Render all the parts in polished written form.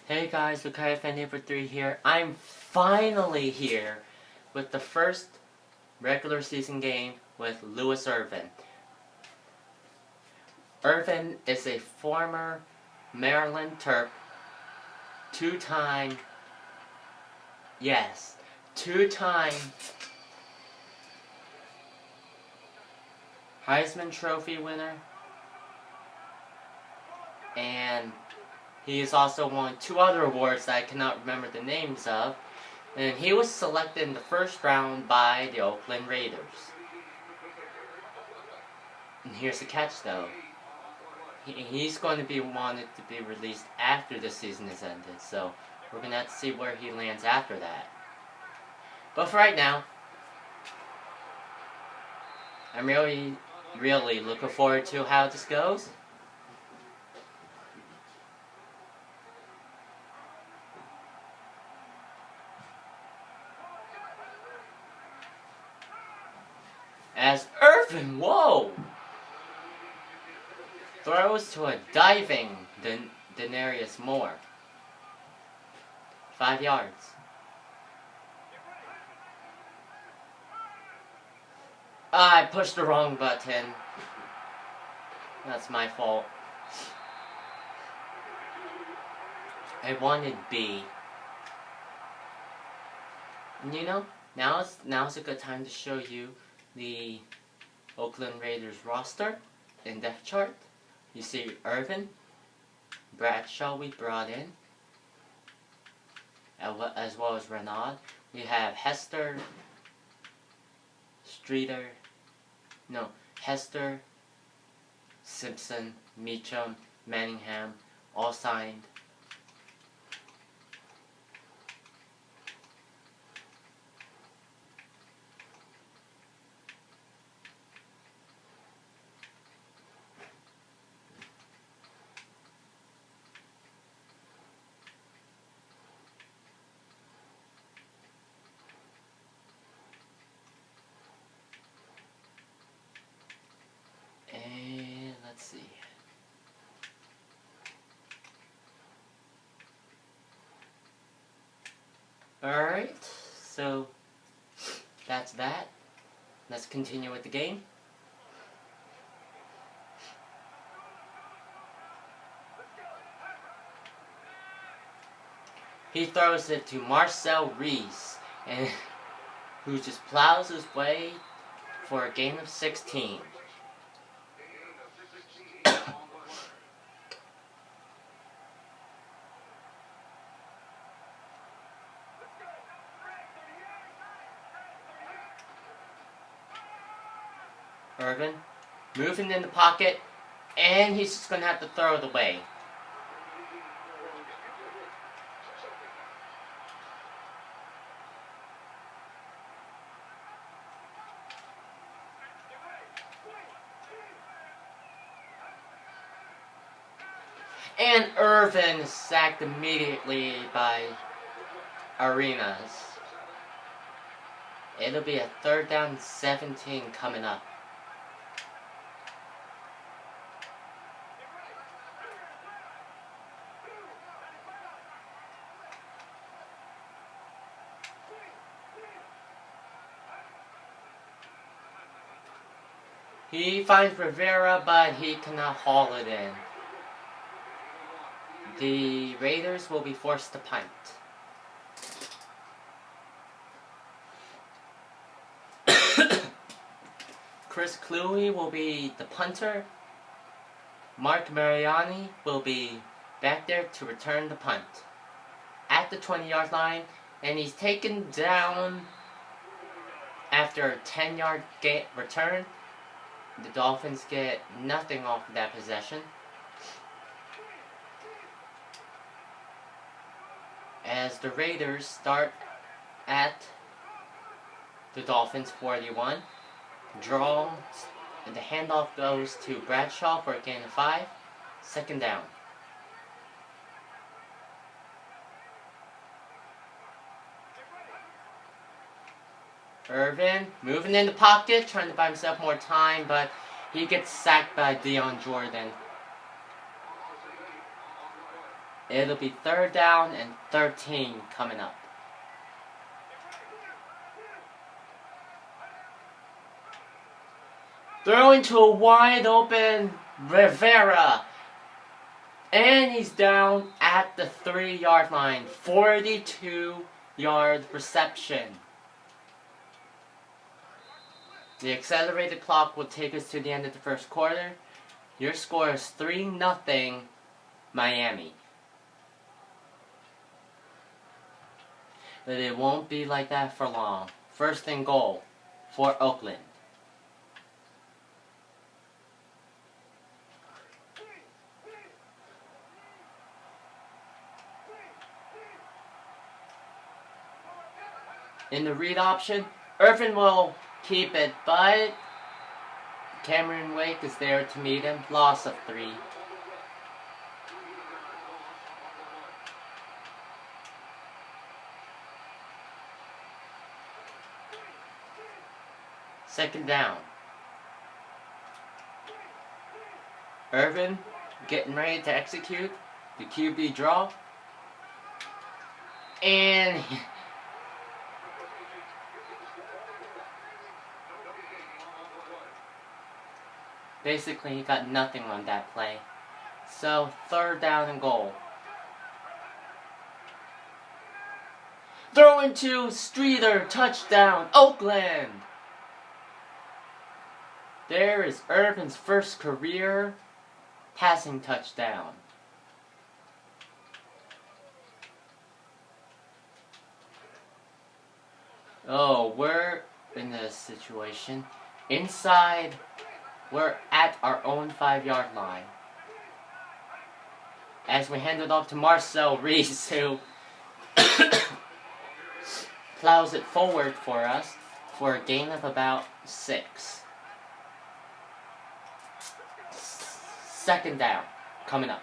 Hey guys, Fan3 here. I'm finally here with the first regular season game with Lewis Irvin. Irvin is a former Maryland Terp, two-time Heisman Trophy winner, and he has also won two other awards that I cannot remember the names of, and he was selected in the first round by the Oakland Raiders. And here's the catch though. He's going to be wanted to be released after the season is ended, so we're going to have to see where he lands after that. But for right now, I'm really looking forward to how this goes. As Irvin, whoa! Throws to a diving Denarius Moore. 5 yards. I pushed the wrong button. That's my fault. I wanted B. And you know, now's a good time to show you the Oakland Raiders roster and depth chart. You see Irvin, Bradshaw we brought in, as well as Renaud. We have Hester, Simpson, Meacham, Manningham, all signed. Let's see. Alright, so that's that. Let's continue with the game. He throws it to Marcel Reese, and who just plows his way for a gain of 16. Irvin moving in the pocket, and he's just going to have to throw it away. And Irvin is sacked immediately by Arenas. It'll be a 3rd down and 17 coming up. He finds Rivera, but he cannot haul it in. The Raiders will be forced to punt. Chris Cluey will be the punter. Mark Mariani will be back there to return the punt. At the 20-yard line, and he's taken down after a 10-yard return. The Dolphins get nothing off of that possession. As the Raiders start at the Dolphins 41. Draw, and the handoff goes to Bradshaw for a gain of 5. 2nd down. Irvin moving in the pocket, trying to buy himself more time, but he gets sacked by Dion Jordan. It'll be 3rd down and 13 coming up. Throwing to a wide open Rivera. And he's down at the 3-yard line. 42-yard reception. The accelerated clock will take us to the end of the first quarter. Your score is 3-0 Miami. But it won't be like that for long. 1st and goal for Oakland. In the read option, Irvin will keep it, but Cameron Wake is there to meet him. Loss of 3. Second down. Irvin getting ready to execute the QB draw. And basically he got nothing on that play. So 3rd down and goal. Throwing to Streeter, touchdown, Oakland! There is Irvin's first career passing touchdown. Oh, we're in this situation. Inside, we're at our own 5-yard line. As we hand it off to Marcel Reese, who plows it forward for us for a gain of about 6. 2nd down, coming up.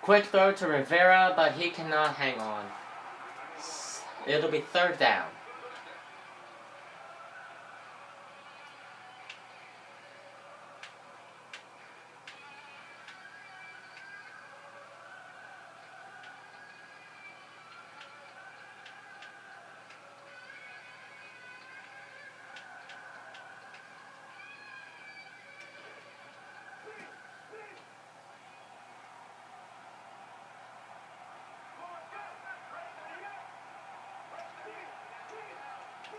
Quick throw to Rivera, but he cannot hang on. It'll be 3rd down.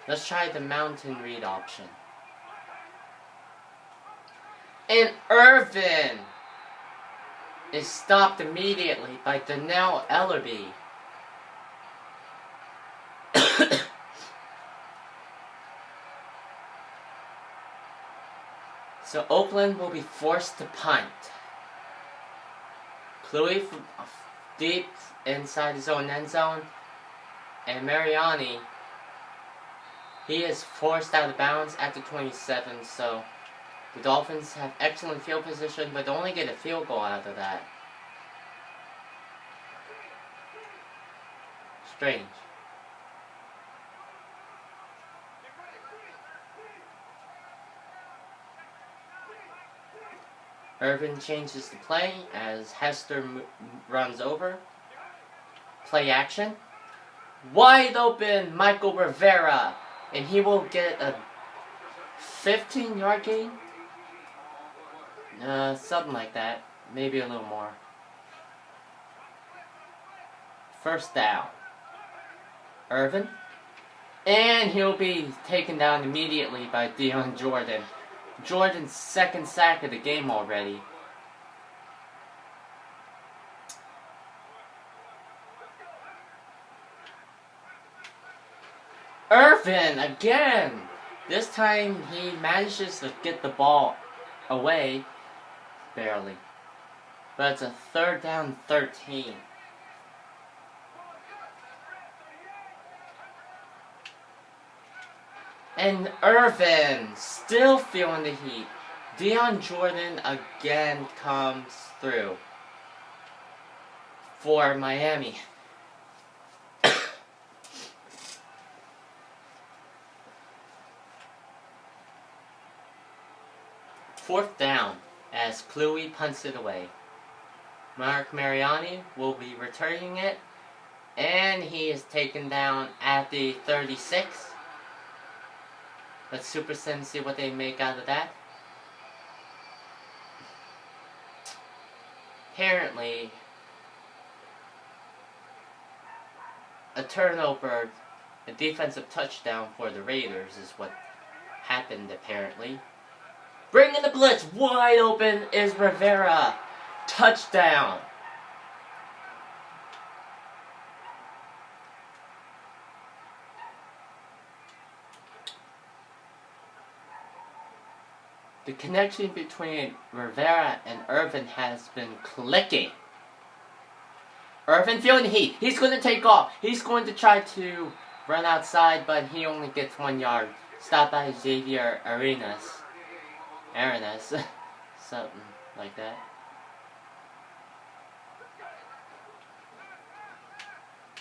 Let's try the mountain read option. And Irvin is stopped immediately by Donnell Ellerby. So Oakland will be forced to punt. Cluey from deep inside his own end zone. And Mariani, he is forced out of bounds at the 27, so the Dolphins have excellent field position, but only get a field goal out of that. Strange. Irvin changes the play as Hester runs over. Play action. Wide open Michael Rivera. And he will get a 15-yard gain? Something like that. Maybe a little more. 1st down. Irvin. And he'll be taken down immediately by Dion Jordan. Jordan's 2nd sack of the game already. Irvin again! This time he manages to get the ball away. Barely. But it's a 3rd down 13. And Irvin still feeling the heat. Dion Jordan again comes through for Miami. 4th down as Cluey punts it away. Mark Mariani will be returning it. And he is taken down at the 36. Let's Super Sim see what they make out of that. Apparently, a turnover, a defensive touchdown for the Raiders is what happened apparently. Bringing the blitz, wide open is Rivera. Touchdown. The connection between Rivera and Irvin has been clicking. Irvin feeling the heat. He's going to take off. He's going to try to run outside, but he only gets 1 yard. Stopped by Xavier Arenas. Something like that.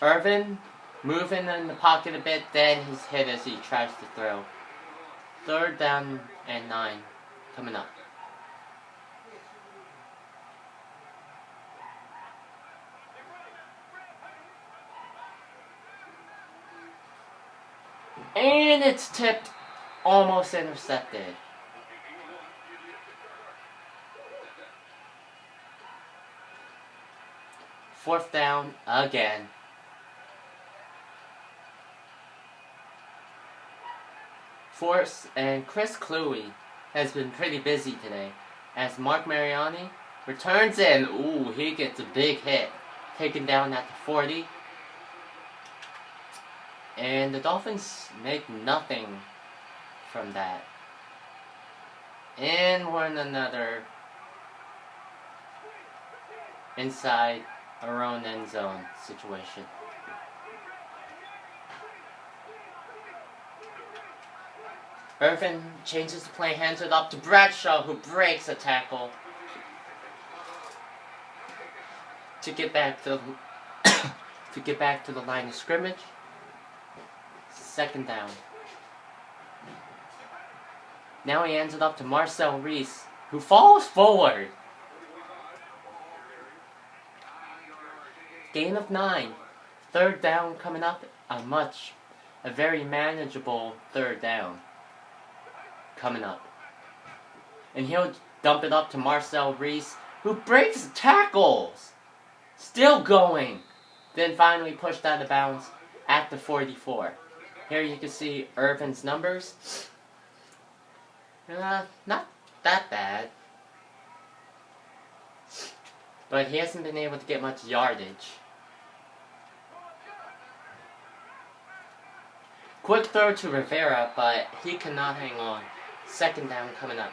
Irvin moving in the pocket a bit, then he's hit as he tries to throw. 3rd down and 9 coming up. And it's tipped, almost intercepted. Fourth down again. Force and Chris Cluey has been pretty busy today as Mark Mariani returns in. Ooh, he gets a big hit. Taken down at the 40. And the Dolphins make nothing from that. And we're in another inside our own end zone situation. Irvin changes the play, hands it up to Bradshaw, who breaks a tackle to get back to the line of scrimmage. 2nd down. Now he hands it up to Marcel Reese, who falls forward. Gain of 9. 3rd down coming up. A very manageable 3rd down coming up. And he'll dump it up to Marcel Reese, who breaks tackles. Still going. Then finally pushed out of bounds at the 44. Here you can see Irvin's numbers. Not that bad. But he hasn't been able to get much yardage. Quick throw to Rivera, but he cannot hang on. 2nd down coming up.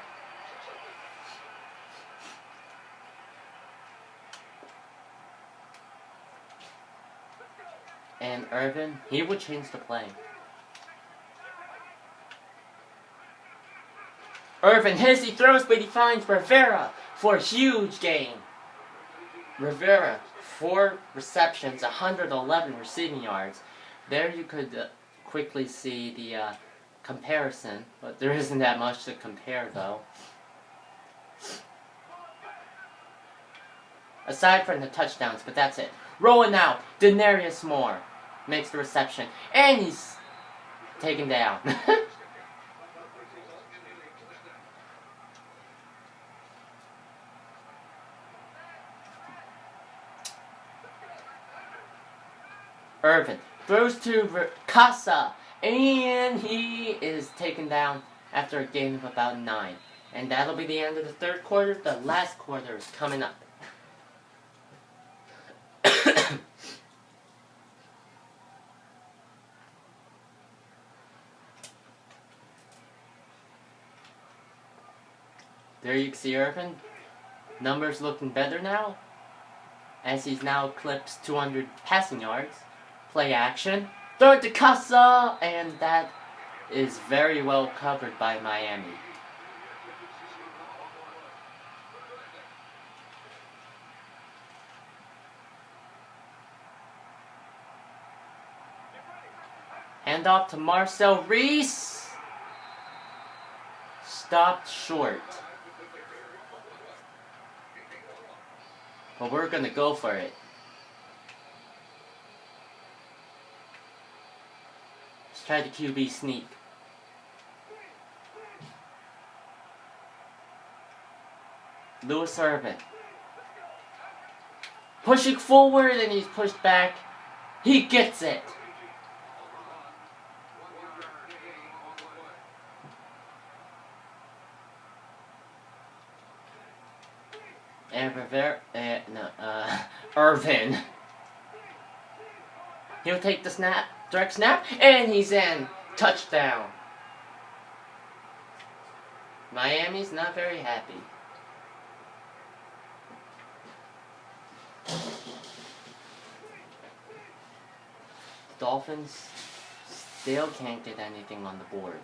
And Irvin, he would change the play. Irvin hits, he throws, but he finds Rivera for a huge gain. Rivera, 4 receptions, 111 receiving yards. There you could quickly see the comparison, but there isn't that much to compare though. Aside from the touchdowns, but that's it. Rolling now, Denarius Moore makes the reception, and he's taken down. Irvin throws to Casa, and he is taken down after a gain of about 9. And that'll be the end of the 3rd quarter. The last quarter is coming up. There you can see Irvin. Numbers looking better now, as he's now eclipsed 200 passing yards. Play action. Throw it to Casa, and that is very well covered by Miami. Hand off to Marcel Reese. Stopped short. But we're gonna go for it. Let's try the QB sneak. Lewis Irvin. Pushing forward and he's pushed back. He gets it. And Irvin. He'll take the snap, direct snap, and he's in. Touchdown. Miami's not very happy. The Dolphins still can't get anything on the board.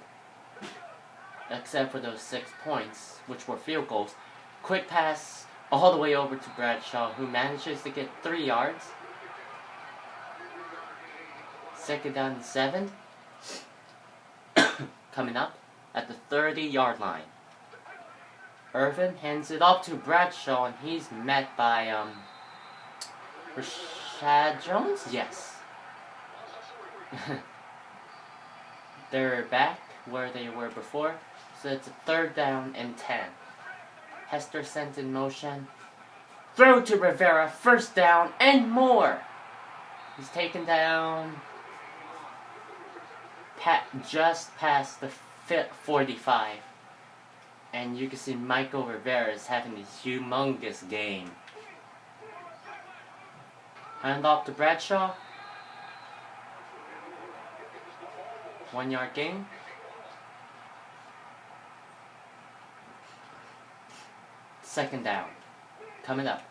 Except for those 6 points, which were field goals. Quick pass all the way over to Bradshaw, who manages to get 3 yards. 2nd down and 7. Coming up at the 30-yard line. Irvin hands it off to Bradshaw, and he's met by Rashad Jones? Yes. They're back where they were before, so it's a 3rd down and 10. Hester sent in motion. Throw to Rivera, 1st down and more. He's taken down just past the 45. And you can see Michael Rivera is having a humongous game. Hand off to Bradshaw. 1-yard gain. Second down. Coming up.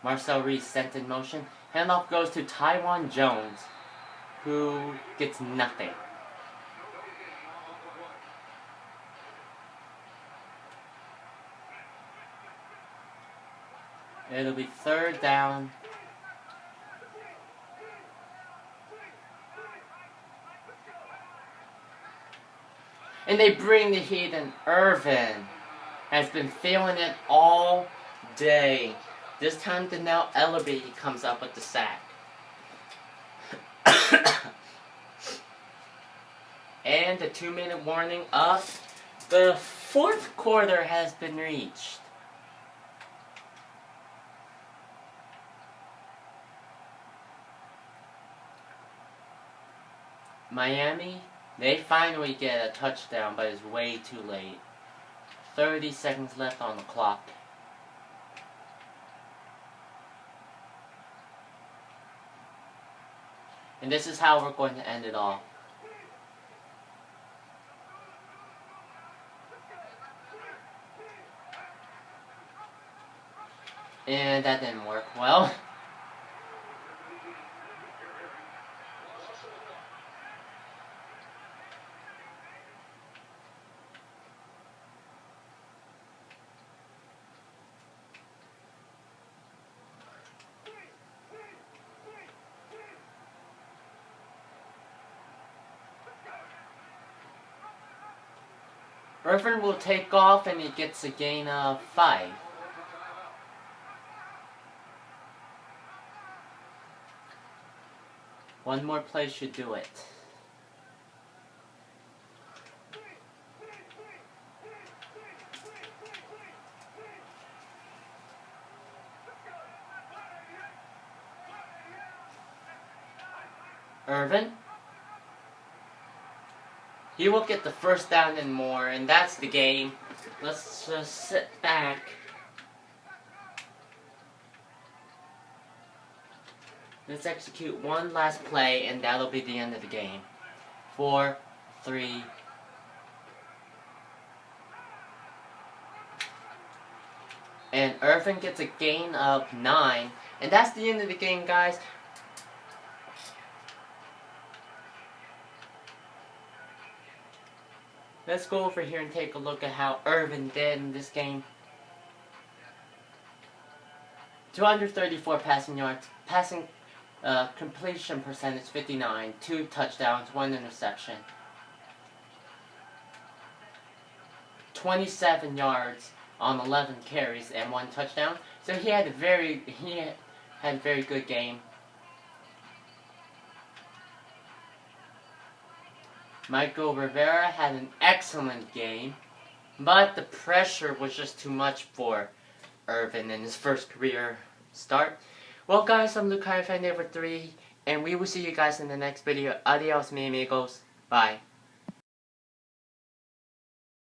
Marcel Reese sent in motion. Handoff goes to Tywan Jones, who gets nothing. It'll be 3rd down. And they bring the heat, and Irvin has been feeling it all day. This time Donnell Ellerby comes up with the sack. And the 2-minute warning of the 4th quarter has been reached. Miami, they finally get a touchdown, but it's way too late. 30 seconds left on the clock. And this is how we're going to end it all. And that didn't work well. Irvin will take off and he gets a gain of 5. One more play should do it. Irvin. He will get the 1st down and more, and that's the game. Let's just sit back. Let's execute one last play, and that'll be the end of the game. 4, 3. And Irvin gets a gain of 9. And that's the end of the game, guys. Let's go over here and take a look at how Irvin did in this game. 234 passing yards, completion percentage 59, 2 touchdowns, 1 interception. 27 yards, on 11 carries and 1 touchdown. So he had a very good game. Michael Rivera had an excellent game, but the pressure was just too much for Irvin in his first career start. Well guys, I'm Luke Fan number 3, and we will see you guys in the next video. Adios, mi amigos. Bye.